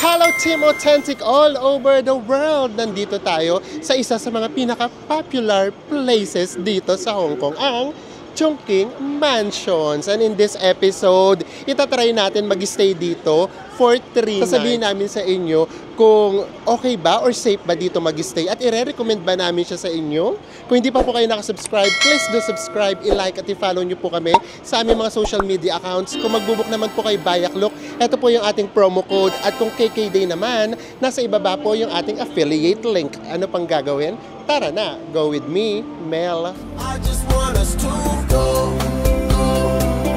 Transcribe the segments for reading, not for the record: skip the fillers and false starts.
Hello Team Authentic all over the world! Nandito tayo sa isa sa mga pinaka-popular places dito sa Hong Kong, ang Chungking Mansions. And in this episode, itatry natin mag-stay dito for 3 nights. Sasabihin namin sa inyo kung okay ba or safe ba dito mag-stay at i-recommend ba namin siya sa inyo. Kung hindi pa po kayo nakasubscribe, please do subscribe, i-like at i-follow nyo po kami sa aming mga social media accounts. Kung magbubuk naman po kay Bayaklok, ito po yung ating promo code. At kung KKday naman, nasa ibaba po yung ating affiliate link. Ano pang gagawin? Tara na, go with me, Mel. I just want us to go.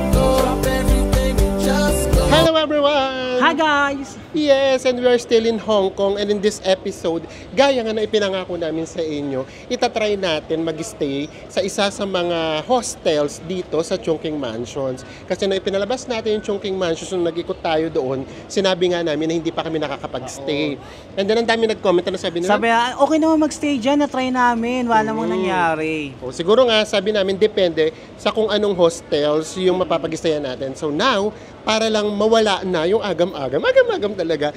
Drop everything and just go. Hello everyone! Hi guys! Yes, and we are still in Hong Kong, and in this episode, gaya nga na ipinangako namin sa inyo, itatry natin mag-stay sa isa sa mga hostels dito sa Chungking Mansions. Kasi nung ipinalabas natin yung Chungking Mansions, nung nag-ikot tayo doon, sinabi nga namin na hindi pa kami nakakapag-stay. And then ang dami nag-comment na sabi nila, okay naman mag-stay dyan, na-try namin, wala namang nangyari. O, siguro nga, sabi namin, depende sa kung anong hostels yung mapapag-stayan natin. So now, para lang mawala na yung agam-agam talaga,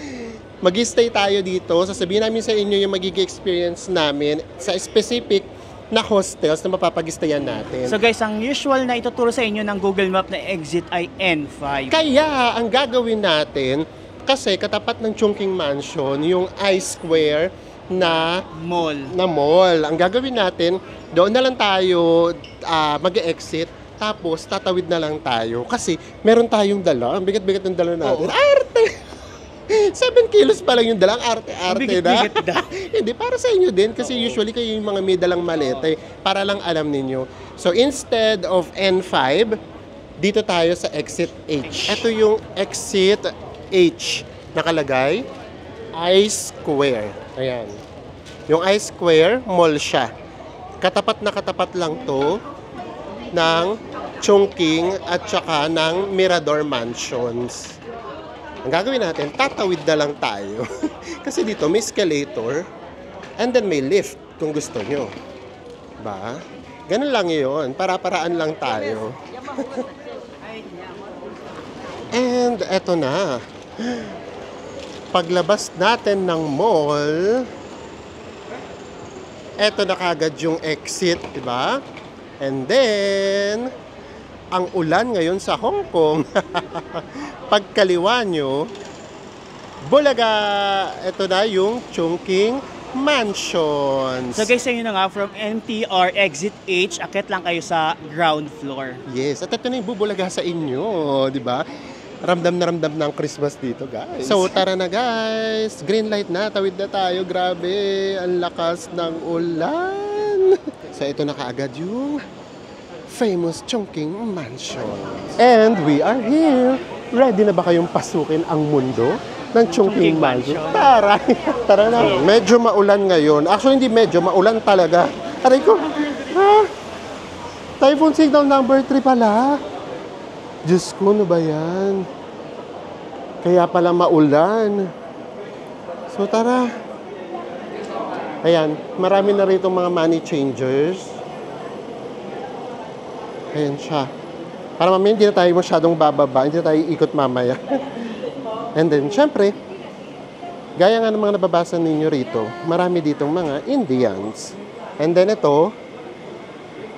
mag-stay tayo dito. Sasabihin namin sa inyo yung magiging experience namin sa specific na hostels na mapapag-stayan natin. So guys, ang usual na ituturo sa inyo ng Google Map na exit ay N5. Kaya, ang gagawin natin, kasi katapat ng Chungking Mansion, yung I-Square na mall. Ang gagawin natin, doon na lang tayo mag-exit. Tapos, tatawid na lang tayo. Kasi, meron tayong dala. Ang bigat-bigat ng dala natin. Arte! 7 kilos pa lang yung dala. Arte na. Hindi, para sa inyo din. Kasi usually kayo yung mga may dalang maleta. Para lang alam ninyo. So, instead of N5, dito tayo sa exit H. Ito yung exit H. Nakalagay, I-Square. Ayan. Yung I-Square, mall siya. Katapat na katapat lang to ng Chungking at saka ng Mirador Mansions. Ang gagawin natin, tatawid na lang tayo. Kasi dito may escalator and then may lift kung gusto nyo. Ba? Ganun lang yun. Para-paraan lang tayo. And eto na. Paglabas natin ng mall, eto na kagad yung exit, diba? And then, ang ulan ngayon sa Hong Kong, pagkaliwa nyo, bulaga, ito na yung Chungking Mansions. So guys, sa inyo na nga, from MTR Exit H, akit lang kayo sa ground floor. Yes, at ito na yung bubulaga sa inyo, di ba? Ramdam na ramdam ng Christmas dito, guys. So, tara na guys. Green light na, tawid na tayo. Grabe, ang lakas ng ulan. So, ito na kaagad yung famous Chungking Mansion. And we are here. Ready na ba kayong pasukin ang mundo ng Chungking Mansion? Tara! Tara na. Medyo maulan ngayon. Actually, hindi medyo. Maulan talaga. Aray ko. Typhoon signal number 3 pala. Diyos ko, ano ba yan? Kaya pala maulan. So, tara. Ayan, marami na rito mga money changers. Ayan siya. Para mamaya hindi na tayo masyadong bababa, hindi na tayo ikot mamaya. And then, syempre, gaya nga ng mga nababasa ninyo rito, marami ditong mga Indians. And then ito,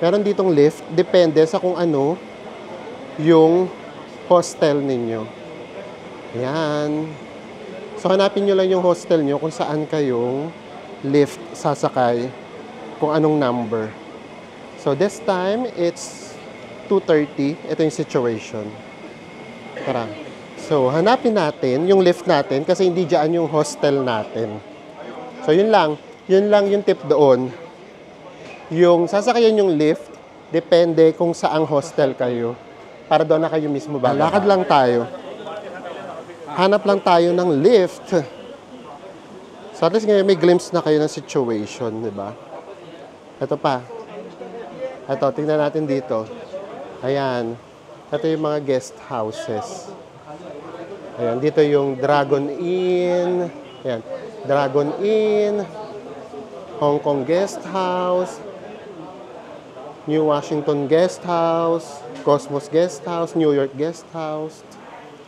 meron ditong lift, depende sa kung ano yung hostel ninyo. Ayan. So, hanapin nyo lang yung hostel nyo kung saan kayong lift sasakay, kung anong number. So, this time, it's 2:30. Ito yung situation. Tara. So, hanapin natin yung lift natin kasi hindi dyan yung hostel natin. So, yun lang. Yun lang yung tip doon. Yung sasakayan yung lift, depende kung saang hostel kayo. Para doon na kayo mismo ba? Lakad lang tayo. Hanap lang tayo ng lift. So at least ngayon may glimpse na kayo ng situation, di ba? Ito pa. Ito, tingnan natin dito. Ayan. Ito yung mga guest houses. Ayan, dito yung Dragon Inn. Ayan, Dragon Inn. Hong Kong Guest House. New Washington Guest House, Cosmos Guest House, New York Guest House,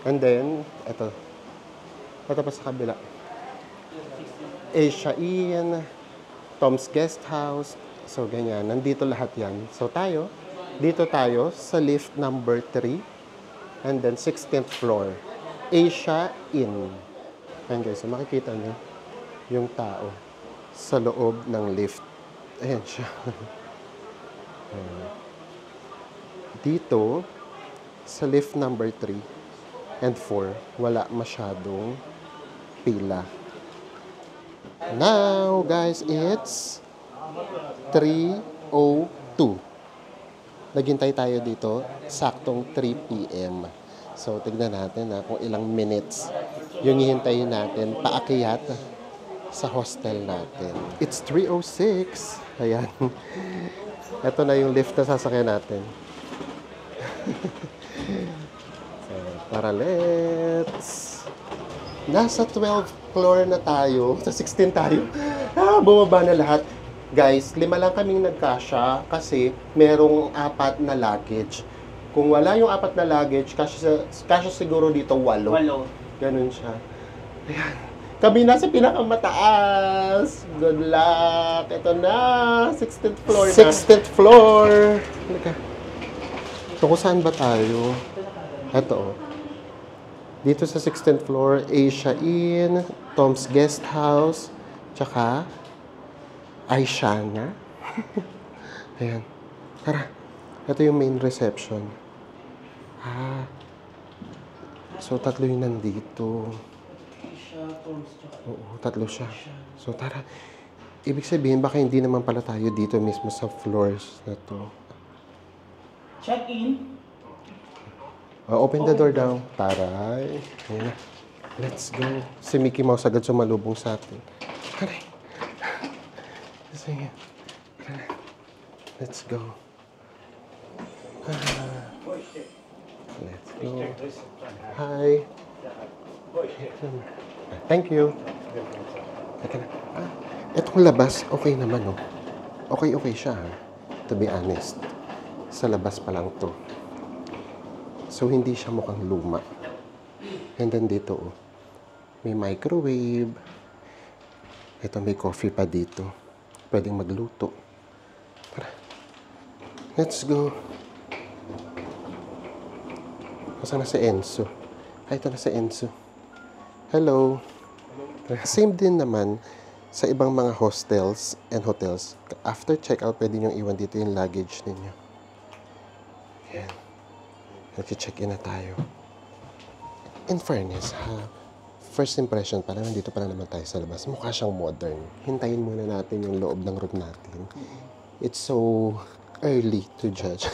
and then, ito. Ito pa sa kabila. Asia Inn, Tom's Guest House. So, ganyan. Nandito lahat yan. So, dito tayo sa lift number 3. And then, 16th floor. Asia Inn. Ayan guys, so makikita nyo yung tao sa loob ng lift. Ayan siya. Ayan. Dito, sa lift number 3 and 4, wala masyadong pila. Now, guys, it's 3:02. Naghintay tayo dito, saktong 3 p.m. So, tignan natin kung ilang minutes yung hihintayin natin paakyat sa hostel natin. It's 3:06. Ayan. Ito na yung lift na sasakyan natin. So, tara, let's... Nasa 12th floor na tayo. Sa 16 tayo. Bumaba na lahat. Guys, 5 lang kaming nagkasya kasi merong 4 na luggage. Kung wala yung 4 na luggage, kasya siguro dito 8. Ganun siya. Ayan. Kami nasa pinakamataas. Good luck. Ito na. 16th floor na. 16th floor. So, kung saan ba tayo? Ito. Dito sa 16th floor, Asia Inn, Tom's Guest House, tsaka Aishana. Ayan. Tara. Ito yung main reception. So, 3 yung nandito. Oo, 3 siya. So, tara. Ibig sabihin, baka hindi naman pala tayo dito mismo sa floors na to. Check-in. Open the door daw. Taray. Ayan na. Let's go. Si Mickey Mouse agad sumalubong sa atin. Taray. Sige. Let's go. Let's go. Hi. Thank you. Itong labas, okay naman, no? Okay siya, ha? To be honest. Sa labas pa lang to. So, hindi siya mukhang luma. And then dito, may microwave. Ito, may coffee pa dito. Pwedeng magluto. Tara. Let's go. Nasaan na si Enzo? Ito na si Enzo. Hello. Same din naman sa ibang mga hostels and hotels. After check-out, pwede nyo iwan dito yung luggage ninyo. Yan. Nag-check-in na tayo. In fairness, first impression, parang nandito pa naman tayo sa labas. Mukha siyang modern. Hintayin muna natin yung loob ng room natin. It's so early to judge.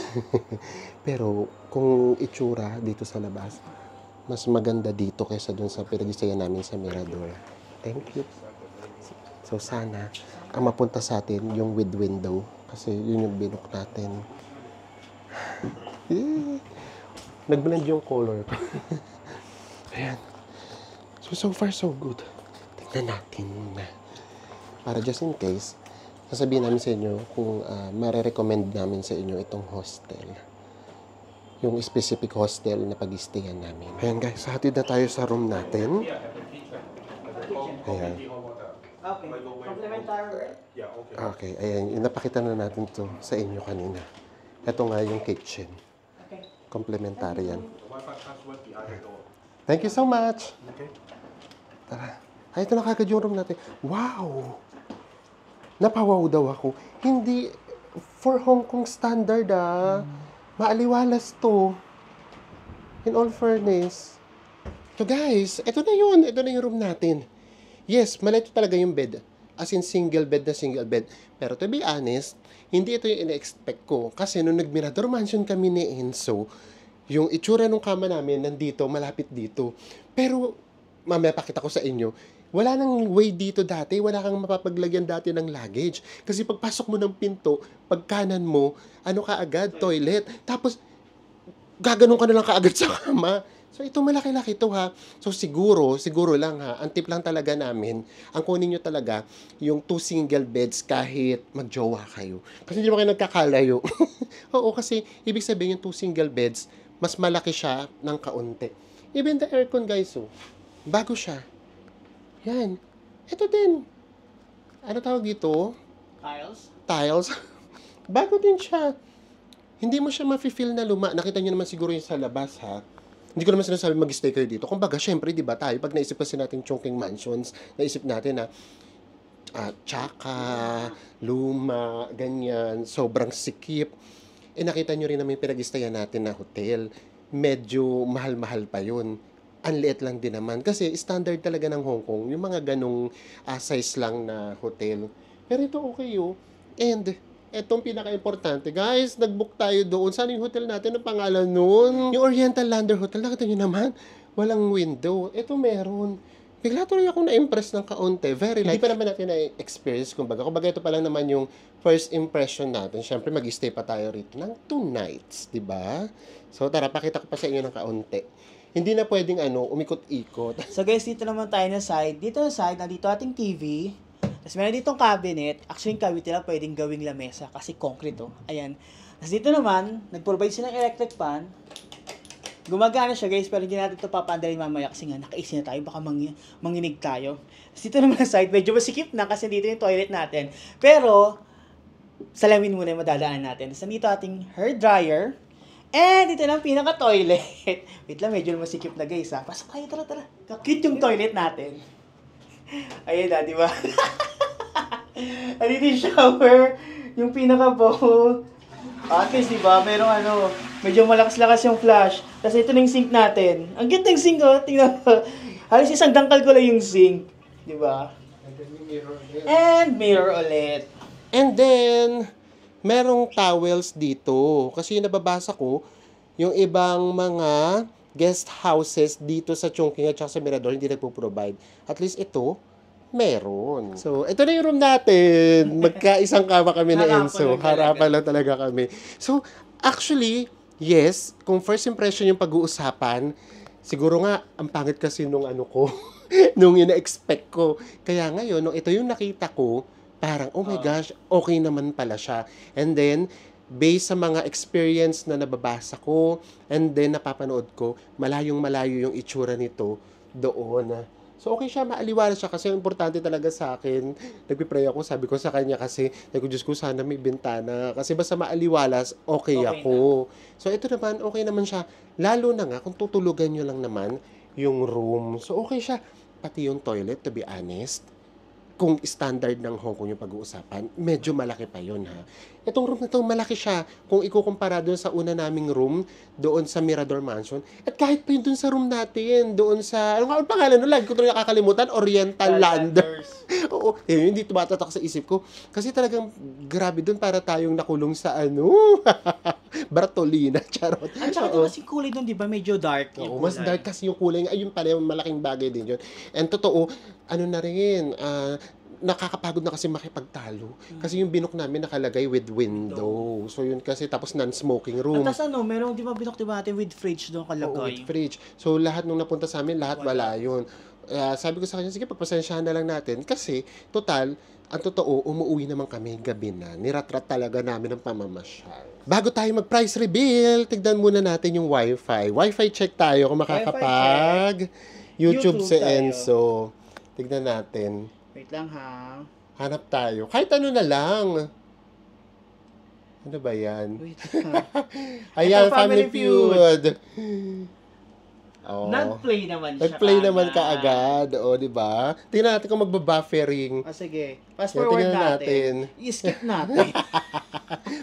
Pero kung itsura dito sa labas, mas maganda dito kaysa dun sa pinag-istaya namin sa Mirador. Thank you. So sana, ang mapunta sa atin yung with window. Kasi yun yung binook natin. Nag-blend yung color ko. Ayan. So far, so good. Tignan natin na. Para just in case, sasabihin namin sa inyo kung mare-recommend namin sa inyo itong hostel. Yung specific hostel na pag-stayan namin. Ayan guys, hatid na tayo sa room natin. Ayan. Okay. Complimentary. Okay, ayan. Napakita na natin to sa inyo kanina. Ito nga yung kitchen. Okay. Complimentary yan. Thank you so much. Okay. Tara. Ay, ito na kagad yung room natin. Wow! Napawaw daw ako. Hindi, for Hong Kong standard maaliwalas to. In all fairness. So guys, ito na yun. Ito na yung room natin. Yes, maliit talaga yung bed. As in single bed na single bed. Pero to be honest, hindi ito yung ina-expect ko. Kasi nung nag-Mirador Mansion kami ni Enzo, yung itsura ng kama namin nandito, malapit dito. Pero, mamaya pakita ko sa inyo, wala nang way dito dati, wala kang mapapaglagyan dati ng luggage. Kasi pagpasok mo ng pinto, pag kanan mo, ano ka agad, toilet. Tapos, gaganon ka na lang kaagad sa kama. So, ito malaki-laki ito ha. So, siguro lang ha, ang tip lang talaga namin, ang kunin nyo talaga, yung 2 single beds kahit magjowa kayo. Kasi hindi mo kayo nagkakalayo. Oo, kasi ibig sabihin yung 2 single beds, mas malaki siya ng kaunti. Even the aircon guys, bago siya. Yan. Ito din. Ano tawag dito? Tiles. Bago din siya. Hindi mo siya mafe-feel na luma. Nakita niyo naman siguro yung sa labas, ha? Hindi ko naman sinasabi mag-stay kayo dito. Kumbaga, syempre, di ba tayo, pag naisip kasi natin Chongqing Mansions, naisip natin na tsaka, luma, ganyan, sobrang sikip. Nakita nyo rin naman yung pinag-istayan natin na hotel. Medyo mahal-mahal pa yun. Ang liit lang din naman. Kasi standard talaga ng Hong Kong, yung mga ganong size lang na hotel. Pero ito okay oh. And etong pinaka-importante, guys, nag-book tayo doon. Saan yung hotel natin? Ang pangalan nun? Yung Oriental Lander Hotel. Nakita nyo naman, walang window. Ito meron. Bigla tuloy ako na-impress ng kaunti. Very light. Hindi pa naman natin na-experience, kumbaga. Kumbaga, ito pa lang naman yung first impression natin. Siyempre, mag-stay pa tayo rito ng 2 nights, di ba? So, tara, pakita ko pa sa inyo ng kaunti. Hindi na pwedeng umikot-ikot. So guys, dito naman tayo na side. Dito na side, nandito ating TV. Tapos meron ditong cabinet. Actually, yung cabinet nila pwedeng gawing lamesa kasi concrete, oh. Ayan. Tapos dito naman, nag-provide silang electric fan. Gumagana siya, guys, pero hindi natin ito papaandalin mamaya kasi nga nakaisi na tayo, baka manginig tayo. Tapos dito naman sa side, medyo masikip na kasi dito yung toilet natin. Pero, salamin muna yung madadaan natin. Tapos nandito ating hair dryer. And dito lang pinaka-toilet. Wait lang, medyo masikip na, guys, ha. Pasok kayo, tara. Cute yung toilet natin. Ayun na, di ba? Andito yung shower, yung pinaka-bowl. At least, di ba, merong medyo malakas-lakas yung flash. Tapos ito na yung sink natin. Ang cute ng sink, oh. Tingnan mo. Halos isang dangkal ko lang yung sink. Di ba? And mirror ulit. And then, merong towels dito. Kasi yung nababasa ko, yung ibang mga guest houses dito sa Chongqing at sa Mirador hindi nagpo-provide. At least ito, meron. So, ito na yung room natin. Magkaisang kama kami ni Enzo. Harapan lang talaga kami. So, actually, yes, kung first impression yung pag-uusapan, siguro nga, ang pangit kasi nung nung ina-expect ko. Kaya ngayon, nung ito yung nakita ko, parang, oh my gosh, okay naman pala siya. And then, based sa mga experience na nababasa ko, and then napapanood ko, malayong-malayo yung itsura nito doon. So, okay siya, maaliwala siya kasi importante talaga sa akin. Nagpipray ako, sabi ko sa kanya kasi, Diyos ko, sana may bintana. Kasi basta maaliwalas, okay ako. So, ito naman, okay naman siya. Lalo na nga, kung tutulugan nyo lang naman yung room. So, okay siya. Pati yung toilet, to be honest, kung standard ng Hong Kong yung pag-uusapan, medyo malaki pa yun, ha. Itong room na to, malaki siya. Kung ikukumpara doon sa una naming room, doon sa Mirador Mansion, at kahit pa yun doon sa room natin, doon sa, ano nga ang pangalan, lagi ko tuloy nakakalimutan, Oriental Landers. Oo, hindi tumatatak sa isip ko. Kasi talagang grabe doon para tayong nakulong sa Bartolina, charot. At saka kasi kulay doon, di ba? Medyo dark yung kulay. Mas dark kasi yung kulay. Ayun pala, yung malaking bagay din yun. And totoo, nakakapagod na kasi makipagtalo. Kasi yung binok namin nakalagay with window. So yun kasi, tapos non-smoking room. At tapos merong di ba binok natin with fridge doon kalagay. Oo, with fridge. So lahat nung napunta sa amin, lahat wala yun. Sabi ko sa kanya, sige, pagpasensyahan na lang natin. Kasi, total, ang totoo, umuwi naman kami gabi na. Niratrat talaga namin ang pamamasyal. Bago tayo mag-price reveal, tignan muna natin yung Wi-Fi. Wi-Fi check tayo kung makakapag YouTube si Enzo. Tignan natin. Wait lang, ha. Hanap tayo. Kahit ano na lang. Ano ba yan? Wait lang. Ayan, Family Feud. Oh. Nag-play naman siya. Nag-play naman kaagad. O, di ba? Tingnan natin kung magbabuffering. Sige. Fast forward natin. I-skip natin.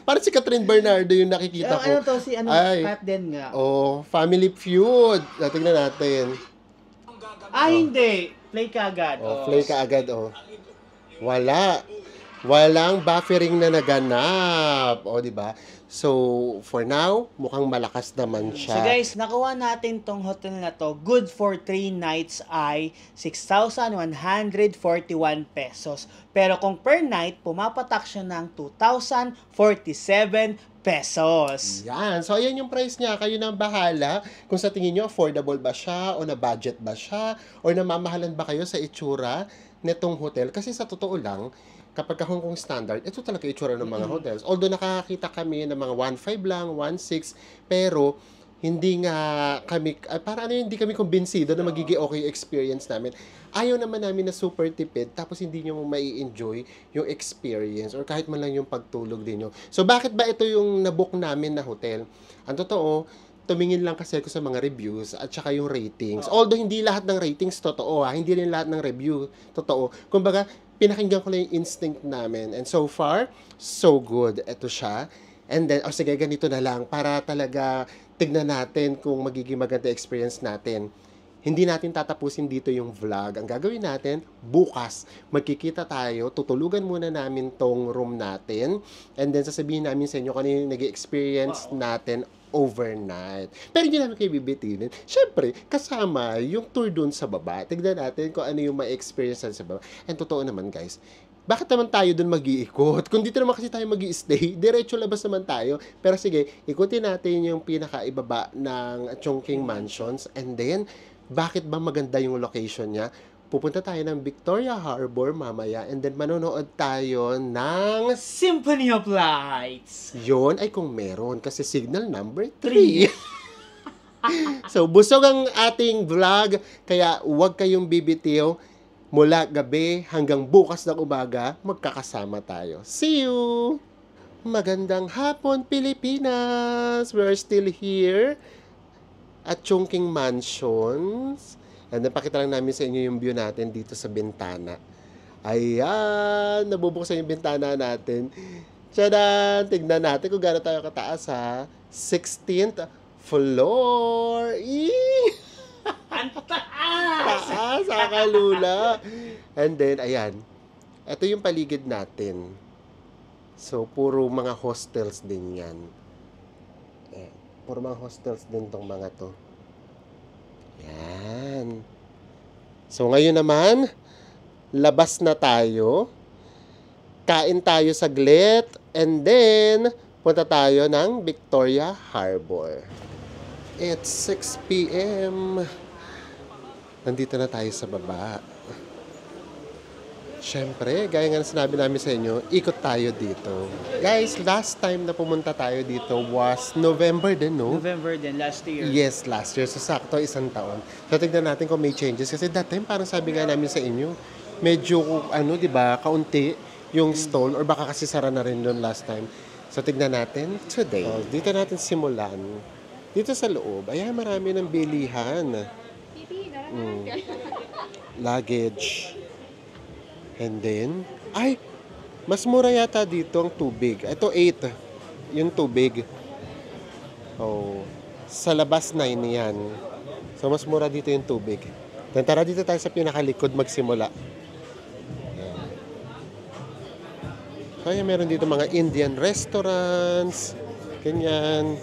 Parang si Catherine Bernardo yung nakikita ko. Ano to? Si Kat din nga. Oh, Family Feud. Tingnan natin. Hindi. Play ka agad. Play ka agad, Wala. Walang buffering na naganap. Di ba? So, for now, mukhang malakas naman siya. So guys, nakuha natin tong hotel na to. Good for 3 nights ay 6,141 pesos. Pero kung per night, pumapatak siya ng 2,047 pesos. Yan. So, ayan yung price niya. Kayo na ang bahala kung sa tingin nyo affordable ba siya o na-budget ba siya o namamahalan ba kayo sa itsura netong hotel. Kasi sa totoo lang, kapag Hong Kong standard, ito talaga itsura ng mga hotels. Although nakakita kami ng mga 1.5 lang, 1.6, pero hindi nga kami, para ano yun, hindi kami kumbinsido na magiging okay yung experience namin. Ayaw naman namin na super tipid, tapos hindi nyo mai-enjoy yung experience or kahit man lang yung pagtulog din nyo. So, bakit ba ito yung nabook namin na hotel? Ang totoo, tumingin lang kasi ako sa mga reviews at saka yung ratings. Although, hindi lahat ng ratings totoo, hindi rin lahat ng review totoo. Kumbaga, pinakinggan ko lang yung instinct namin. And so far, so good. Ito siya. And then, sige, ganito na lang para talaga tignan natin kung magiging maganda experience natin. Hindi natin tatapusin dito yung vlog. Ang gagawin natin, bukas, magkikita tayo, tutulugan muna namin tong room natin, and then sasabihin namin sa inyo kung ano yung nag-experience natin overnight. Pero hindi namin kayo bibitinin. Siyempre, kasama yung tour dun sa baba. Tignan natin kung ano yung ma-experience sa baba. And totoo naman, guys, bakit naman tayo dun mag-iikot? Kung dito naman kasi tayo mag-i-stay, diretso labas naman tayo. Pero sige, ikutin natin yung pinakaibaba ng Chongqing Mansions. And then, bakit ba maganda yung location niya? Pupunta tayo ng Victoria Harbor mamaya. And then, manonood tayo ng... Symphony of Lights! Yun ay kung meron. Kasi signal number 3. So, busog ang ating vlog. Kaya, huwag kayong bibitiw. Mula gabi hanggang bukas ng umaga, magkakasama tayo. See you! Magandang hapon, Pilipinas! We're still here at Chongqing Mansions. And napakita lang namin sa inyo yung view natin dito sa bintana. Ayan! Nabubuksan yung bintana natin. Tchadan! Tignan natin kung gaano tayo kataas, ha? 16th floor! Eee! Ang taas! Taas, akalula. And then, ayan. Ito yung paligid natin. So, puro mga hostels din yan. Ayan. Puro mga hostels din tong mga to. Yan. So, ngayon naman, labas na tayo. Kain tayo saglit. And then, punta tayo ng Victoria Harbor. It's 6 p.m. Nandito na tayo sa baba. Siyempre, gaya nga na sinabi namin sa inyo, ikot tayo dito. Guys, last time na pumunta tayo dito was November din, no? November din, last year. Yes, last year. So, sakto, isang taon. So, tignan natin kung may changes. Kasi that time, parang sabi nga namin sa inyo, medyo, di ba, kaunti yung stall or baka kasi sara na rin doon last time. So, tignan natin today. So, dito natin simulan. Dito sa loob, ayan, marami ng bilihan. Luggage. And then, mas mura yata dito ang tubig. Ito 8. Yung tubig. Oh, sa labas 9 yan. So, mas mura dito yung tubig. Then, tara dito tayo sa pinakalikod magsimula. Ayan. So, ayan, meron dito mga Indian restaurants. Ganyan.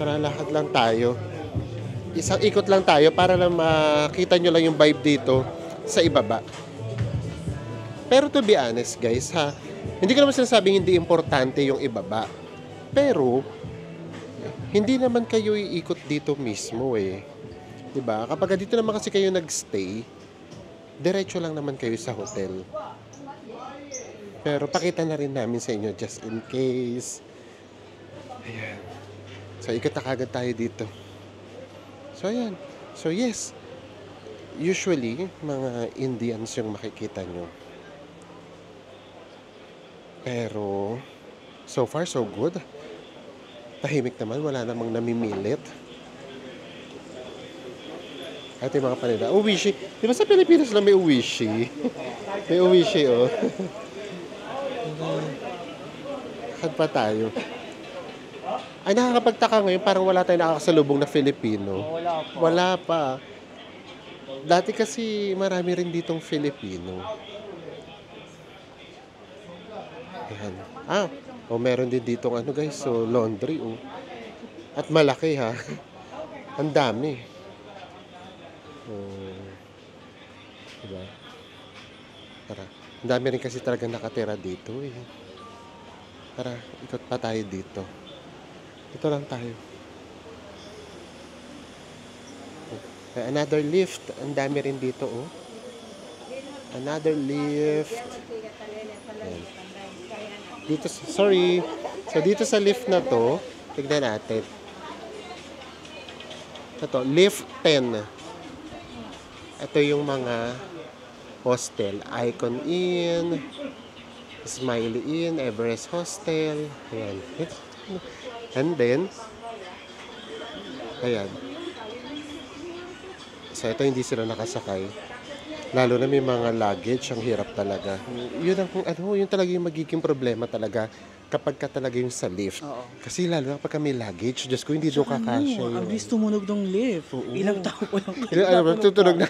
Para lahat lang tayo. Isang ikot lang tayo para lang makita nyo lang yung vibe dito sa ibaba. Pero to be honest guys, hindi ko naman sinasabing hindi importante yung ibaba. Pero, hindi naman kayo iikot dito mismo eh. Diba? Kapag dito naman kasi kayo nagstay, diretso lang naman kayo sa hotel. Pero pakita na rin namin sa inyo just in case. Ayan. So, ikot na kagad tayo dito. So, ayan. So, yes. Usually, mga Indians yung makikita nyo. Pero, so far, so good. Tahimik naman. Wala namang namimilit. At yung mga panida. Uwishi. Di ba sa Pilipinas lang may uwishi? May uwishi, oh. Lakad pa tayo. Ay, nakakapagtaka ngayon, parang wala tayong nakakasalubong na Filipino. Wala pa. Dati kasi marami rin ditong Filipino. Ayan. Meron din ditong guys, so laundry, oh. At malaki, ha. Ang dami. Diba? Tara. Ang dami rin kasi talaga nakatira dito, eh. Tara, ikot pa tayo dito. Ito lang tayo. Another lift. Ang dami rin dito, oh. Another lift. Ayan. Dito, sorry. So, dito sa lift na to, tignan natin. Ito, Lift 10. Ito yung mga hostel. Icon Inn, Smiley Inn, Everest Hostel. Ayan. And then, ayan. So, ito hindi sila nakasakay. Lalo na may mga luggage, ang hirap talaga. Yun ang, yun talaga yung magiging problema talaga kapag ka talaga yung sa lift. Oo. Kasi lalo na kapag may luggage, Diyos ko, hindi doon kakasya Ang yun. bilis tumunog ng lift. Oo. Ilang tao po lang. Tutunog na.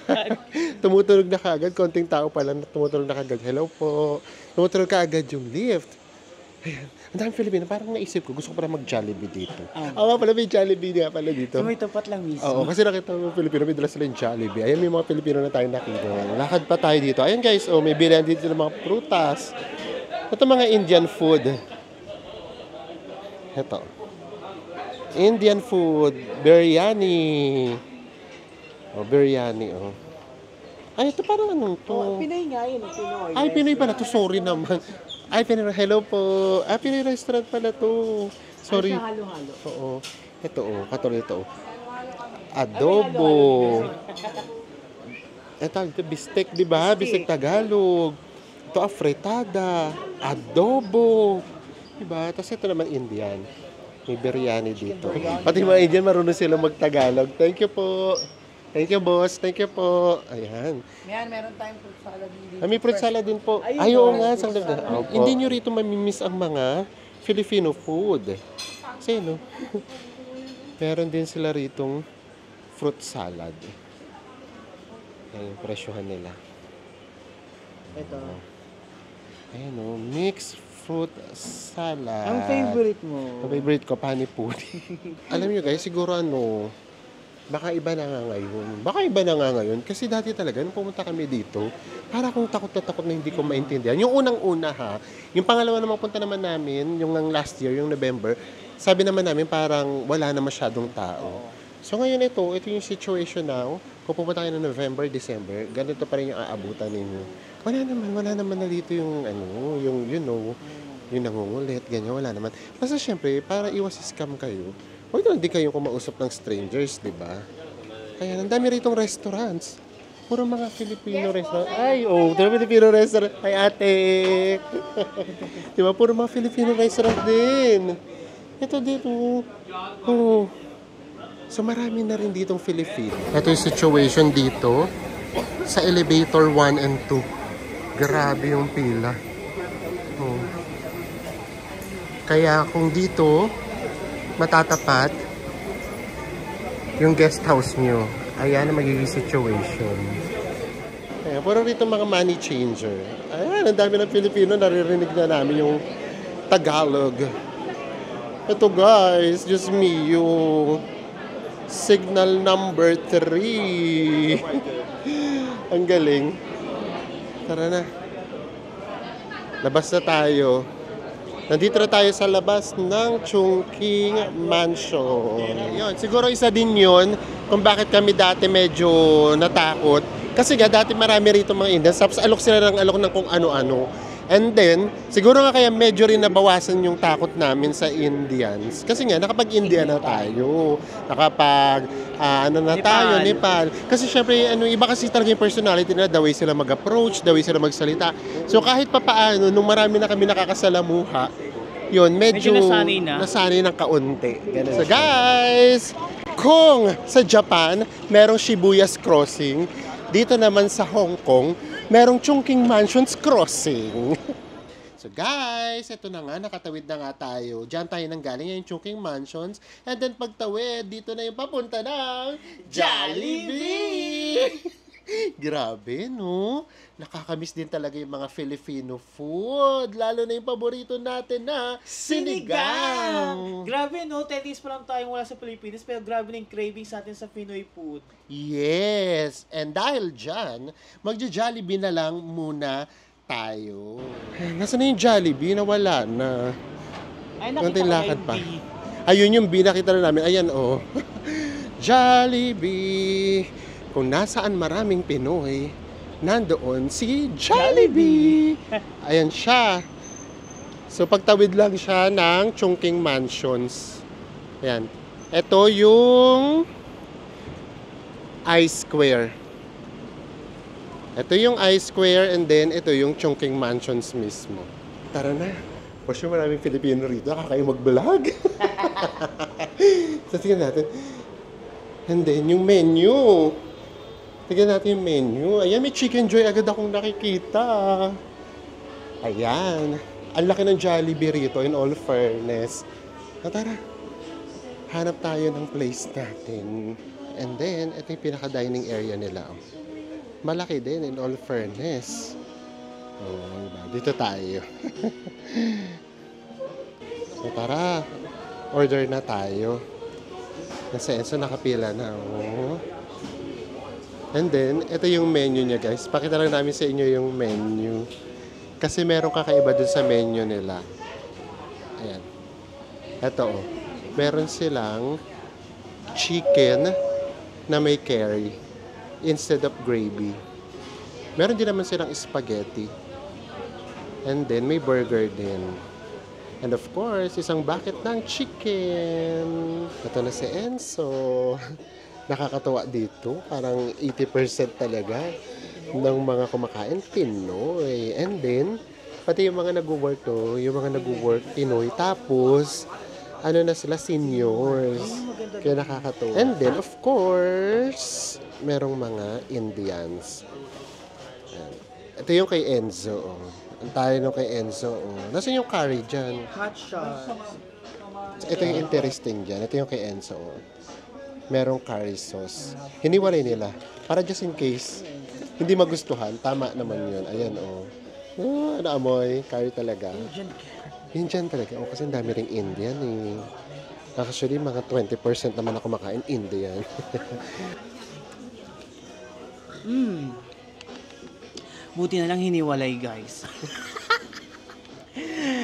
Tumutunog na kaagad. Konting tao pa lang tumutunog na kaagad. Hello po. Tumutunog kaagad yung lift. Ayan. Ang daming Filipino. Parang naisip ko, gusto ko pala mag-Jollibee dito. Oo, pala may Jollibee nga pala dito. So may tapat lang mismo. Oo, kasi nakita mo mga Pilipino, may dala sila yung Jollibee. Ayan, may mga Pilipino na tayo nakita. Lakad pa tayo dito. Ayan guys, may bilihan dito ng mga prutas. Ito mga Indian food. Ito. Indian food. Biryani. Biryani, Ay, ito parang anong to? Pinay nga yun, Pinoy. Ay, Pinoy pala to. Sorry naman. Ay, Pinoy. Hello po. Pinoy restaurant pala to. Sorry. Ay, halo-halo. Oo. Ito, katulad ito. Adobo. Ito, bistek, di ba? Bistek Tagalog. Ito, afritada. Adobo. Di ba? Tapos ito naman Indian. May biryani dito. Pati mga Indian, marunong sila mag-Tagalog. Thank you po. Thank you, boss. Thank you po. Ayan. Meron tayong fruit salad din. May fruit salad din po. Ayun, Ay, oo oh, nga. fruit salad. Hindi nyo rito mamimiss ang mga Filipino food. Kasi, no? Meron din sila ritong fruit salad. Ayan yung presyohan nila. Ito. Ayan, no? Mixed fruit salad. Ang favorite mo? Ang favorite ko, pani puri. Alam nyo guys, siguro baka iba na nga ngayon. Baka iba na nga ngayon. Kasi dati talaga, nung pumunta kami dito, para akong takot na hindi ko maintindihan. Yung unang-una yung pangalawa na punta naman namin, yung ng last year, yung November, sabi naman namin parang wala na masyadong tao. So ngayon ito yung situation now. Kung pupunta kayo ng November, December, ganito pa rin yung aabutan ninyo. Wala naman na dito yung yung nangungulit, ganyan, wala naman. Basta syempre, para iwas scam kayo, huwag na hindi kayo kumausap ng strangers, di ba? Kaya, ang dami ritong restaurants. Puro mga Filipino restaurant. Ay, Filipino restaurant. Ay, ate. Di ba? Puro mga Filipino restaurant din. Ito dito. So, marami na rin ditong Filipino. Ito yung situation dito sa elevator 1 and 2. Grabe yung pila. Kaya kung dito matatapat yung guest house nyo, ayan ang magiging situation. Ayan, puro rito mga money changer. Ayan, ang dami ng Pilipino, naririnig na namin yung Tagalog. Ito guys, just me, yung signal number 3. Ang galing. Tara na. Labas na tayo. Nandito na tayo sa labas ng Chungking Mansion. Yun, siguro isa din yun kung bakit kami dati medyo natakot. Kasi dati marami rito mga Indians. Tapos alok sila ng alok ng kung ano-ano. And then, siguro nga kaya medyo rin nabawasan yung takot namin sa Indians. Kasi nga, nakapag-India na tayo. Nakapag, tayo, Nepal. Kasi syempre, iba kasi talaga yung personality na, the way sila mag-approach, the way sila magsalita. So kahit papaano, nung marami na kami nakakasalamuha, yun, medyo nasanay ng kaunti. Ganun. So guys, kung sa Japan, merong Shibuya's Crossing, dito naman sa Hong Kong, merong Chungking Mansion's Crossing. So guys, ito na nga, nakatawid na nga tayo. Diyan tayo nang galing yung Chungking Mansions. And then pagtawid, dito na yung papunta ng Jollibee! Grabe, no? Nakakamiss din talaga yung mga Filipino food. Lalo na yung paborito natin na sinigang. Grabe, no? 10 days pa lang tayong wala sa Pilipinas, pero grabe na yung cravings natin sa Pinoy food. Yes. And dahil dyan, magja-Jollibee na lang muna tayo. Nasaan na yung Jollibee? Nawala na. Ay, nakita ko lakad yung pa. B. Ayun yung B, nakita na namin. Ayan, Jollibee. Kung nasaan maraming Pinoy, nandoon si Jollibee. Ayan siya. So, pagtawid lang siya ng Chungking Mansions. Ayan. Ito yung I-Square. Ito yung I-Square and then ito yung Chungking Mansions mismo. Tara na. For sure maraming Filipino rito. Kakain mag-vlog. So, tingnan natin. And then, yung menu. Tingnan natin yung menu. Ayan, may Chicken Joy agad akong nakikita. Ayan. Ang laki ng Jollibee rito, in all fairness. Tara. Hanap tayo ng place natin. And then, ito yung pinaka-dining area nila. Malaki din, in all fairness. Oh, diba? Dito tayo. So, tara. Order na tayo. Nasa Enzo, nakapila na. Oh. And then, ito yung menu niya, guys. Pakita lang namin sa inyo yung menu. Kasi merong kakaiba dun sa menu nila. Ayan. Ito, oh. Meron silang chicken na may curry instead of gravy. Meron din naman silang spaghetti. And then, may burger din. And of course, isang bucket ng chicken. Ito na si Enzo. Nakakatuwa dito. Parang 80% talaga ng mga kumakain Pinoy. And then, pati yung mga nag-work to, yung mga nag-work Pinoy. Tapos, ano na sila, seniors. Kaya nakakatuwa. And then, of course, merong mga Indians. Ayan. Ito yung kay Enzo. Oh. Ang tayo nung kay Enzo. Oh. Nasaan yung curry dyan? Hot shots. Ito yung interesting dyan. Ito yung kay Enzo. Oh. Merong curry sauce. Hiniwalay nila. Para just in case, hindi magustuhan. Tama naman yun. Ayan, oh. Oh, ano amoy? Curry talaga. Indian talaga. Oh, kasi ang dami ring Indian eh. Actually, mga 20% naman ako kumakain Indian. Buti na lang hiniwalay, guys.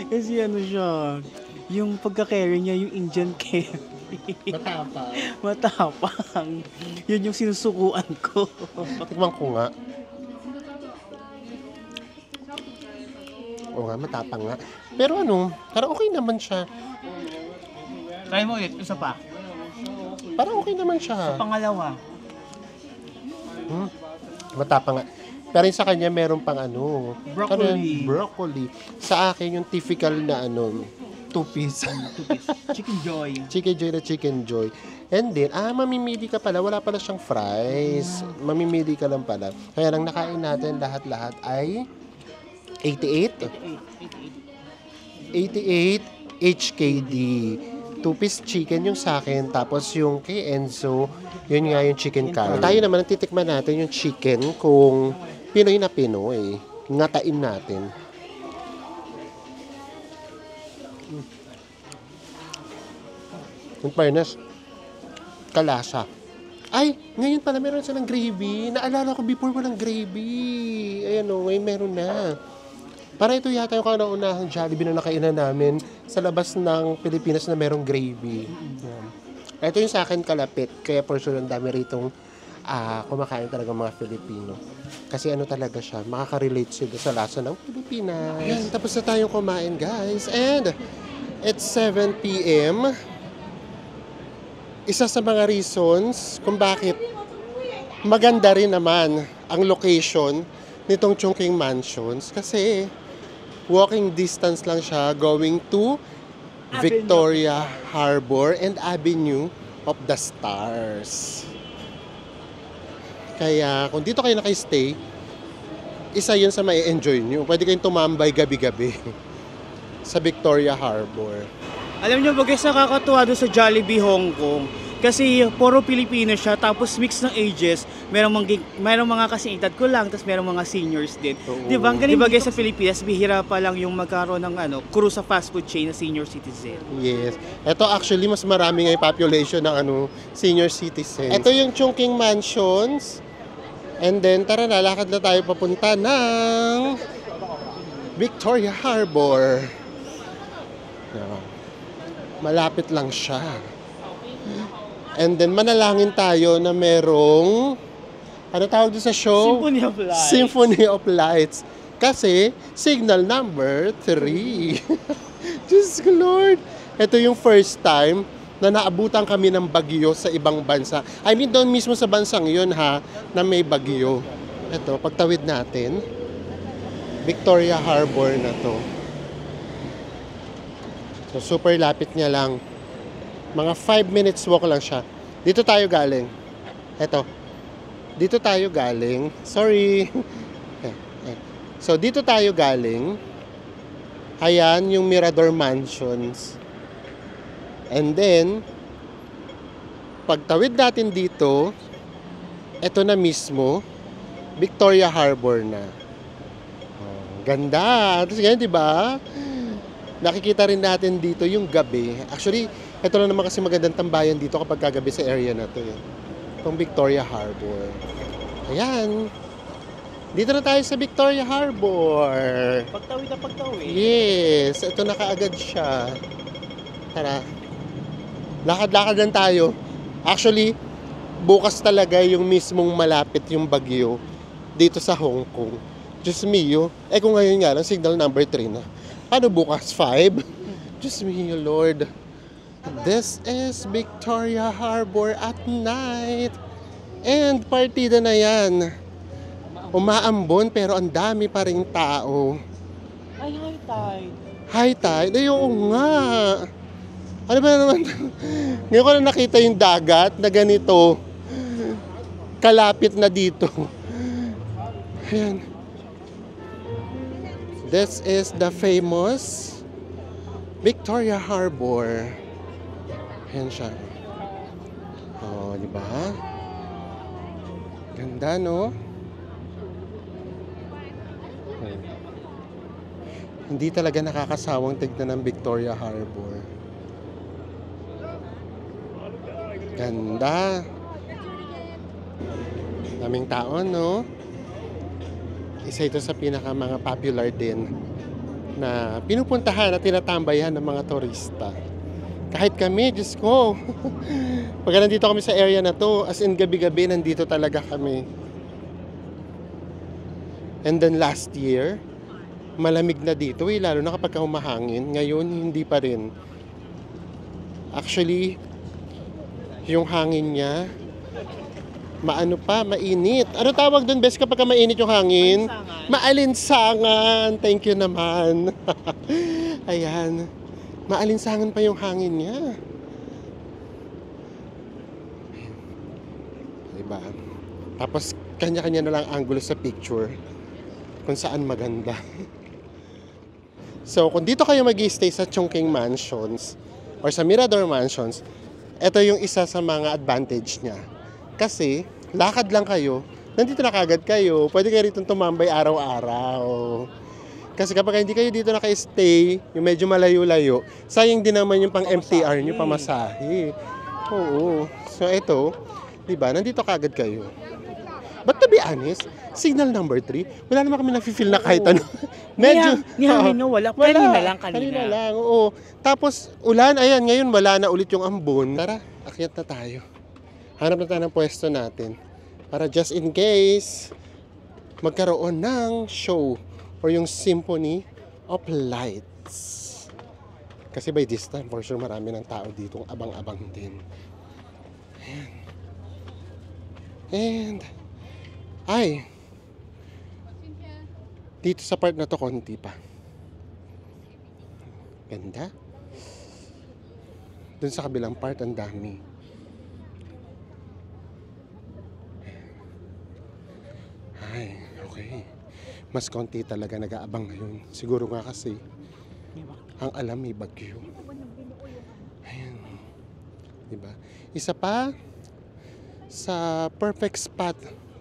Kasi ano siya, yung pagka-carry niya, yung Indian carry. Matapang. Matapang. Yun yung sinusukuan ko. Tikman ko nga. Oo nga, matapang nga. Pero ano, parang okay naman siya. Try mo ulit, isa pa. Parang okay naman siya. Pangalawa. Matapang nga. Pero yung sa kanya, meron pang ano. Broccoli. Ano yan? Broccoli. Sa akin, yung typical na ano, two-piece. Chicken Joy. Chicken Joy na Chicken Joy. And then, mamimili ka pala. Wala pala siyang fries. Mamimili ka lang pala. Kaya lang nakain natin lahat-lahat ay 88? 88 HKD. Two-piece chicken yung sa akin. Tapos yung kay Enzo, yun nga yung chicken curry. Tayo naman, titikman natin yung chicken kung Pinoy na Pinoy. Ngatain natin. In fairness, kalasa. Ay, ngayon pala meron silang gravy. Naalala ko before walang gravy. Ayan o, ngayon meron na. Para ito yata yung kauna-unahang Jollibee na nakainan namin sa labas ng Pilipinas na merong gravy. Yan. Ito yung sa akin kalapit. Kaya for sure ang dami ritong kumakain talaga mga Filipino. Kasi ano talaga siya, makaka-relate sila sa lasa ng Pilipinas. Yan, tapos na tayong kumain guys. And it's 7 p.m. Isa sa mga reasons kung bakit maganda rin naman ang location nitong Chungking Mansions kasi walking distance lang siya going to Victoria Harbor and Avenue of the Stars. Kaya kung dito kayo naka-stay, isa yun sa mai-enjoy nyo. Pwede kayong tumambay gabi-gabi sa Victoria Harbor. Alam niyo ba guys, nakakatuwa doon sa Jollibee Hong Kong. Kasi puro Pilipino siya, tapos mix ng ages. Merong mga kasing edad ko lang, tapos merong mga seniors din. Di ba? Di ba guys, sa Pilipinas, bihira pa lang yung magkaroon ng crew sa fast food chain na senior citizen. Yes. Ito actually, mas marami nga yung population ng senior citizens. Ito yung Chungking Mansions. And then, tara na, lakad na tayo papunta ng Victoria Harbor. Yeah. Malapit lang siya. And then, manalangin tayo na merong, ano tawag doon sa show? Symphony of Lights. Symphony of Lights. Kasi, signal number 3. Diyos ko Lord. Ito yung first time na naabutan kami ng bagyo sa ibang bansa. I mean, doon mismo sa bansang yun ha, na may bagyo. Ito, pagtawid natin, Victoria Harbor na to. So, super lapit niya lang. Mga 5 minutes walk lang siya. Dito tayo galing. Ito. Dito tayo galing. Sorry. So, dito tayo galing. Ayan, yung Mirador Mansions. And then, pagtawid natin dito, ito na mismo, Victoria Harbor na. Oh, ganda. Tapos ganyan, di ba? Nakikita rin natin dito yung gabi. Actually, ito lang naman kasi magandang tambayan dito kapag kagabi sa area na to. Itong Victoria Harbor. Ayan. Dito na tayo sa Victoria Harbor. Pagtawid na pagtawid. Yes, ito na kaagad siya. Tara. Lakad-lakad lang tayo. Actually, bukas talaga yung mismong malapit yung bagyo dito sa Hong Kong. Diyos mio. Kung ngayon nga lang, signal number 3 na. Paano bukas? 5? Diyos mio, Lord. This is Victoria Harbor at night. And partida na yan. Umaambon pero ang dami pa rin tao. Ay, high tide. High tide? Ay, oo nga. Ano ba naman? Ngayon ko na nakita yung dagat na ganito. Kalapit na dito. Ayan. This is the famous Victoria Harbor. Ayan siya. Oh, di ba? Ganda, no? Ayan. Hindi talaga nakakasawang tignan ng Victoria Harbor. Ganda. Daming tao, no? Isa ito sa pinaka mga popular din na pinupuntahan at tinatambayan ng mga turista. Kahit kami, Diyos ko. Pag nandito kami sa area na to, as in gabi-gabi, nandito talaga kami. And then last year, malamig na dito lalo na kapag humahangin. Ngayon, hindi pa rin. Actually, yung hangin niya, maano pa, mainit. Ano tawag doon, bes, kapag mainit yung hangin? Maalinsangan. Thank you naman. Ayan. Maalinsangan pa yung hangin niya. Diba? Tapos, kanya-kanya na lang angulo sa picture kung saan maganda. So, kung dito kayo mag-stay sa Chongqing Mansions or sa Mirador Mansions, ito yung isa sa mga advantage niya. Kasi, lakad lang kayo, nandito na kagad kayo, pwede kayo rito tumambay araw-araw. Kasi kapag hindi kayo dito naka-stay, yung medyo malayo-layo, sayang din naman yung pang MTR nyo, pamasahe. Oo. So, ito, di ba, nandito kagad kayo. But to be honest, signal number 3, wala naman kami nafe-feel na kahit ano. Medyo, Nihangin no, wala. Kanina lang, kanina. Kanina lang, oo. Tapos, ulan, ayan, ngayon wala na ulit yung ambon. Tara, akyat na tayo. Hanap na tayo ng pwesto natin. Para just in case, magkaroon ng show or yung Symphony of Lights. Kasi by this time, for sure, marami ng tao dito abang-abang din. Ayan. And, ay, dito sa part na to, konti pa. Ganda. Dun sa kabilang part, ang dami. Ay, okay. Mas konti talaga nag-aabang ngayon. Siguro nga kasi, ang alam may bagyo. Ayan. Diba? Isa pa, sa perfect spot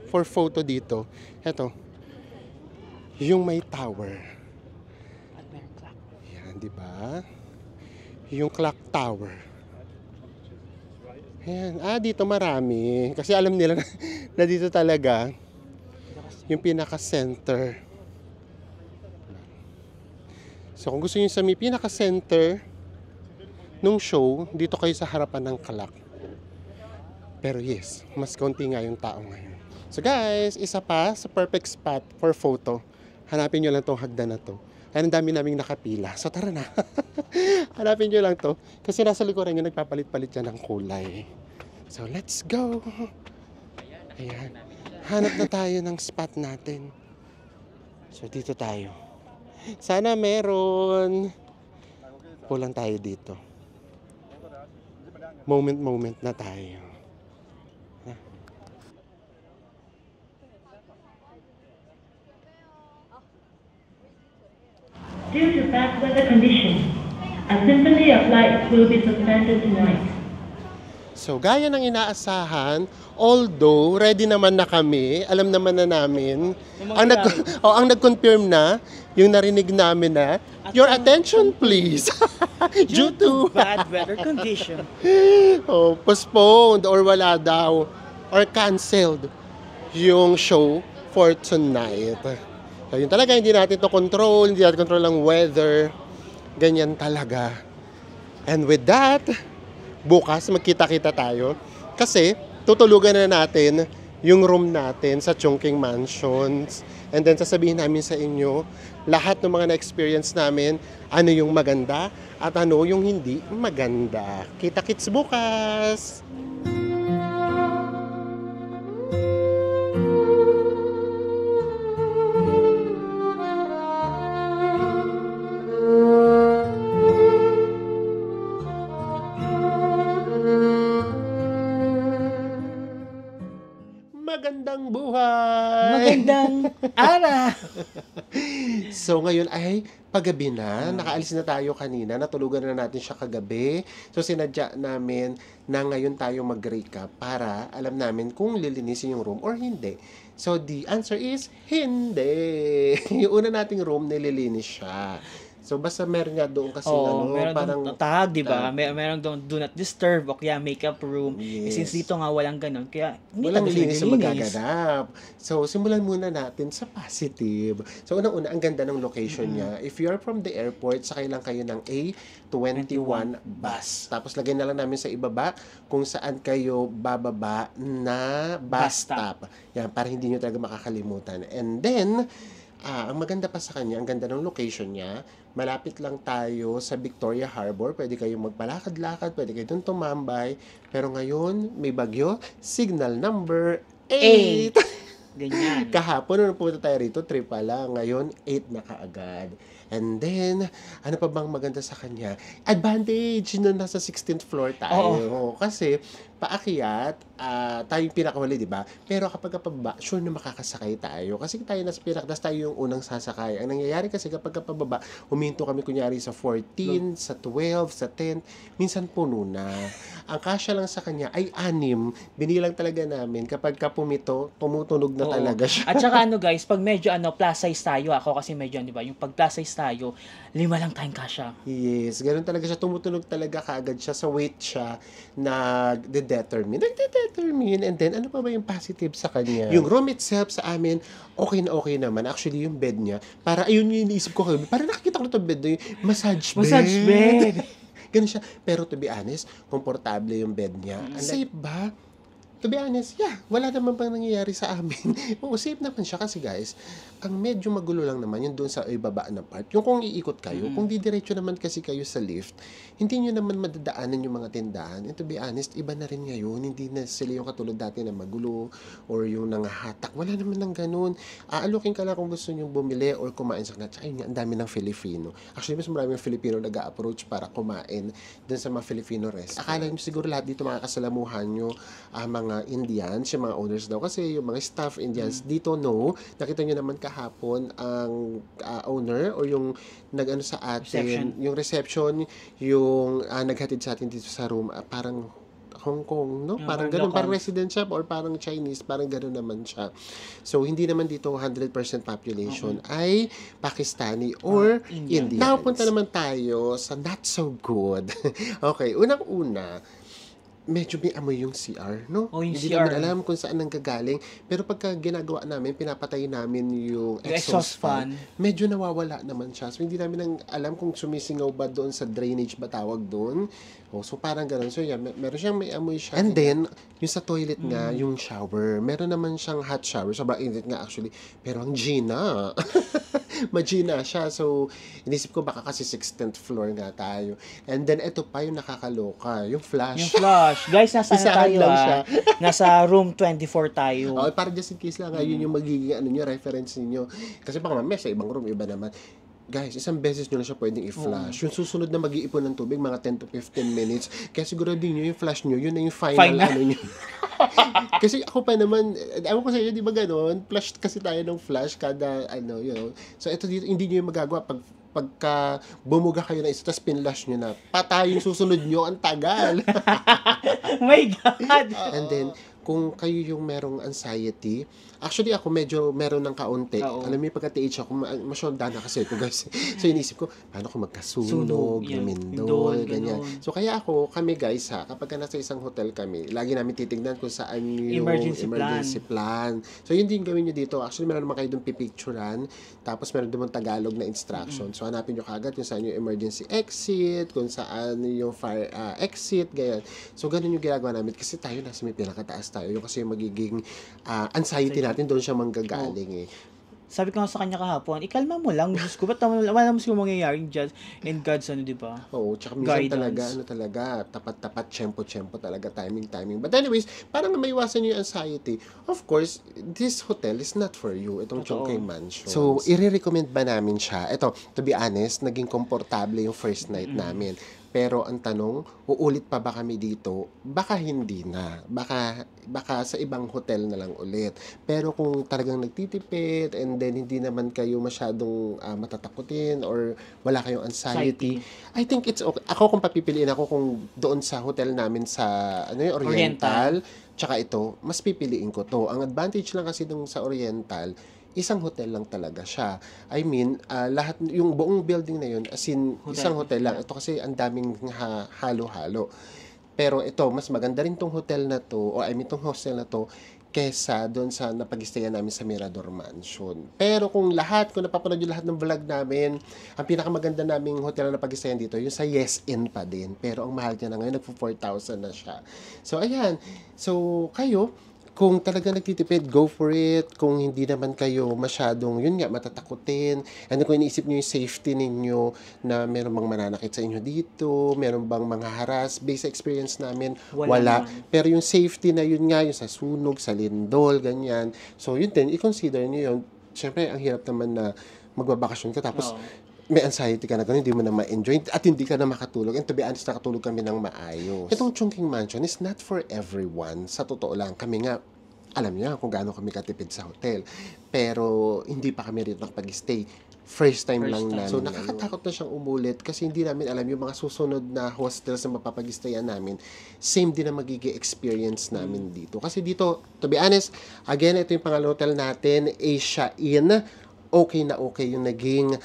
for photo dito, eto, yung may tower. Yan, di ba? Yung clock tower. Ayan. Dito marami. Kasi alam nila na dito talaga yung pinaka-center. So, kung gusto niyo sa may pinaka-center nung show, dito kayo sa harapan ng clock. Pero yes, mas konti nga yung tao ngayon. So guys, isa pa sa perfect spot for photo. Hanapin nyo lang tong hagdan na to. Kaya ang dami naming nakapila. So tara na. Hanapin nyo lang to. Kasi nasa likuran nyo, nagpapalit-palit yan ng kulay. So let's go. Ayan. Hanap na tayo ng spot natin. So dito tayo. Sana meron. Pulang tayo dito. Moment na tayo. Due to bad weather conditions, a symphony of lights will be suspended tonight. So, gaya ng inaasahan, although ready naman na kami, alam naman na namin, ang nag-confirm na, yung narinig namin na, your attention please. Due to bad weather condition. Postponed or wala daw, or canceled yung show for tonight. So, yun talaga, hindi natin to control, hindi natin control ang weather. Ganyan talaga. And with that, bukas magkita-kita tayo kasi tutulugan na natin yung room natin sa Chungking Mansions, and then sasabihin namin sa inyo lahat ng mga na-experience namin, ano yung maganda at ano yung hindi maganda. Kita-kits bukas! Magandang buhay! Magandang araw! So ngayon ay paggabi na, nakaalis na tayo kanina, natulugan na natin siya kagabi. So sinadya namin na ngayon tayo mag-recap para alam namin kung lilinisin yung room or hindi. So the answer is hindi. Yung una nating room nililinis siya. So basta meron nga doon kasi meron parang doon tag, di ba? Meron doon do not disturb o kaya makeup room. Yes. Since dito nga walang ganun, kaya hindi walang talaga linis na magaganap. So, simulan muna natin sa positive. So, unang-una, ang ganda ng location niya. If you're from the airport, sakay lang kayo ng A21 bus. Tapos, lagay na lang namin sa ibaba kung saan kayo bababa na bus stop. Yan, para hindi nyo talaga makakalimutan. And then, ang maganda pa sa kanya, ang ganda ng location niya, malapit lang tayo sa Victoria Harbor. Pwede kayong magpalakad-lakad, pwede kayo doon tumambay. Pero ngayon, may bagyo, signal number 8. Ganyan. Kahapon, nung pumunta tayo rito, 3 pa lang. Ngayon, 8 na kaagad. And then, ano pa bang maganda sa kanya? Advantage na nasa 16th floor tayo. Kasi, paakyat, tayo yung pinakahuli, di ba? Pero kapag pababa, sure na makakasakay tayo. Kasi tayo nasa pinakdas, tayo yung unang sasakay. Ang nangyayari kasi kapag pababa, huminto kami kunyari sa 14, sa 12, sa 10, minsan puno na. Ang kasya lang sa kanya ay 6. Binilang talaga namin kapag pumito, tumutunog na talaga siya. At saka guys, pag medyo plus size tayo, ako kasi medyo, di ba, yung pag plus size tayo, 5 lang tayong kasya. Yes, ganun talaga siya. Tumutunog talaga kaagad siya. Sa weight siya nagde-determine. And then, ano pa ba yung positive sa kanya? Yung room itself sa amin, okay naman. Actually, yung bed niya, para, ayun yung iniisip ko kagabi, para nakikita ko na itong bed na yung massage bed. Ganun siya. Pero to be honest, komportable yung bed niya. Safe ba? To be honest, wala naman pang nangyayari sa amin. Oo, safe naman siya kasi guys, ang medyo magulo lang naman yung doon sa ibaba na part. Yung kung iikot kayo, kung didiretso naman kasi kayo sa lift, hindi nyo naman madadaanan yung mga tindahan. And to be honest, iba na rin ngayon. Hindi na sila yung katulad dati na magulo or yung nangahatak. Wala naman ng ganun. Aalukin ka lang kung gusto nyo bumili or kumain sa kanila. Tsaka yun nga, ang dami ng Filipino. Actually, mas maraming Filipino nag-a-approach para kumain dun sa mga Filipino restaurant. Akala nyo siguro lahat dito makakasalamuhan nyo mga Indians, yung mga owners daw. Kasi yung mga staff Indians, dito no. Nakita nyo naman kahapon ang owner or yung nag-ano sa atin, yung reception, yung naghatid sa atin dito sa room, parang Hong Kong, no? Parang ganun, parang resident shop or parang Chinese, parang ganun naman siya. So, hindi naman dito 100% population ay Pakistani or Indians. Napunta naman tayo sa not so good. Okay, unang-una, medyo may amoy yung CR, no? Hindi CR. naman alam kung saan nanggagaling. Pero pagka ginagawa namin, pinapatay namin yung exhaust fan, medyo nawawala naman siya. So, hindi namin alam kung sumisingaw ba doon sa drainage ba tawag doon. So, parang gano'n. So, meron siyang may amoy siya. And then, yung sa toilet nga, yung shower, meron naman siyang hot shower. Sobrang init nga actually. Pero ang Gina, Magina siya. So, inisip ko baka kasi 16th floor nga tayo. And then, ito pa yung nakakaloka. Yung flash. Yung flash. Guys, nasa Isahan tayo lang siya. Nasa room 24 tayo. Okay, para just in case lang, yun yung magiging ano nyo, reference niyo. Kasi baka mamaya sa ibang room, iba naman. Guys, isang beses nyo na siya pwedeng i-flash. Yung susunod na mag-iipon ng tubig, mga 10 to 15 minutes. Kaya siguro din nyo, yung flash nyo, yun na yung final. ano nyo. Kasi ako pa naman, ewan ko sa inyo, di ba gano'n? Flash kasi tayo ng flash kada, ano, you know. So, ito dito, hindi nyo yung magagawa pagka bumuga kayo na isa, tapos pinlash nyo na, patay yung susunod nyo, ang tagal. Oh my God! And then, kung kayo yung merong anxiety, actually ako medyo meron ng kaunti. Oo. Alam mo yung pagka-TH ako, masyonda na kasi ito guys. So inisip ko, paano ko magkasunog, Yan. lumindol, ganyan. Ganun. So kaya kami guys kapag nasa isang hotel kami, lagi namin titignan kung saan yung Emergency plan. So yun din gawin nyo dito. Actually meron naman kayo doon pipicturean, tapos meron doon Tagalog na instruction. So hanapin nyo kagad kung saan yung emergency exit, kung saan yung fire exit, ganyan. So ganun yung ginagawa namin kasi tayo nasa may pinakataas tayo. Yung kasi yung magiging anxiety natin doon siya manggagaling eh. Sabi ko nga sa kanya kahapon, ikalma mo lang, Diyos ko, ba't wala naman siguro mangyayaring Diyos and God's ano, di ba? Oo, tsaka minsan Guidance. talaga, tapat-tapat, tsempo-tsempo talaga, timing. But anyways, parang maiwasan nyo yung anxiety. Of course, this hotel is not for you, itong Totoo. Chongqing Mansion. So, i-recommend ba namin siya? Ito, to be honest, naging komportable yung first night namin. Pero ang tanong, uulit pa ba kami dito? Baka hindi na. Baka sa ibang hotel na lang ulit. Pero kung talagang nagtitipid and then hindi naman kayo masyadong matatakutin or wala kayong anxiety, I think it's okay. Ako kung papipiliin ako kung doon sa hotel namin sa Oriental, tsaka ito, mas pipiliin ko to. Ang advantage lang kasi dun sa Oriental, isang hotel lang talaga siya. I mean, lahat, yung buong building na yun, as in, isang hotel lang. Ito kasi ang daming halo-halo. Pero ito, mas maganda rin tong hotel na to, o I mean, tong hostel na to, kesa doon sa napag-stayan namin sa Mirador Mansion. Pero kung napapanood yung lahat ng vlog namin, ang pinakamaganda naming hotel na napag-stayan dito, yung sa Yes Inn pa din. Pero ang mahal niya na ngayon, nagpo-4,000 na siya. So, ayan. So, kayo, kung talaga nagtitipid, go for it. Kung hindi naman kayo masyadong, yun nga, matatakutin. And kung iniisip nyo yung safety ninyo na meron bang mananakit sa inyo dito, meron bang mga haras, based experience namin, wala. Pero yung safety na yun nga, yung sa sunog, sa lindol, ganyan. So, yun din, i-consider nyo yun. Siyempre, ang hirap naman na magbabakasyon ka, tapos may anxiety ka na gano'n, hindi mo na ma-enjoy at hindi ka na makatulog. And to be honest, nakatulog kami ng maayos. Itong Chongqing Mansion is not for everyone. Sa totoo lang, kami nga, alam niya kung gaano kami katipid sa hotel. Pero hindi pa kami rito nakapag-stay. First time lang namin. So, nakakatakot na siyang umulit kasi hindi namin alam yung mga susunod na hostels na mapapag-stayan namin. Same din ang magiging experience namin dito. Kasi dito, to be honest, again, ito yung pangalawang hotel natin, Asia Inn. Okay na okay yung naging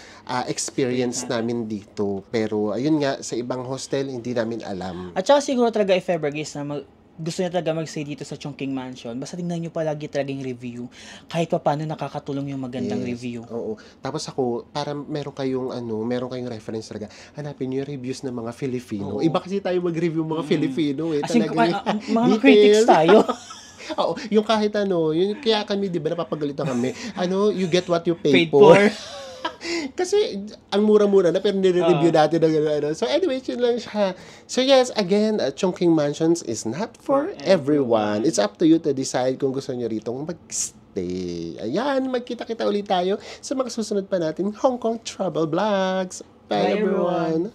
experience namin dito. Pero, ayun nga, sa ibang hostel, hindi namin alam. At saka siguro talaga if ever guys na gusto niya talaga mag-stay dito sa Chongqing Mansion, basta tingnan niyo palagi talaga yung review. Kahit pa paano nakakatulong yung magandang review. Oo. Tapos ako, para meron kayong reference talaga, hanapin niyo yung reviews ng mga Filipino. Iba kasi tayo mag-review mga Filipino eh. As in, Talaga mga critics tayo. Oo, yung kahit yung kaya kami, di ba, napapagalitan kami, you get what you paid for. Kasi, ang mura-mura na, pero nire-review natin ng ano. So, anyway, yun lang siya. So, yes, again, Chongqing Mansions is not for everyone. It's up to you to decide kung gusto nyo rito mag-stay. Ayan, magkita-kita ulit tayo sa mga susunod pa natin Hong Kong Travel Vlogs. Bye everyone!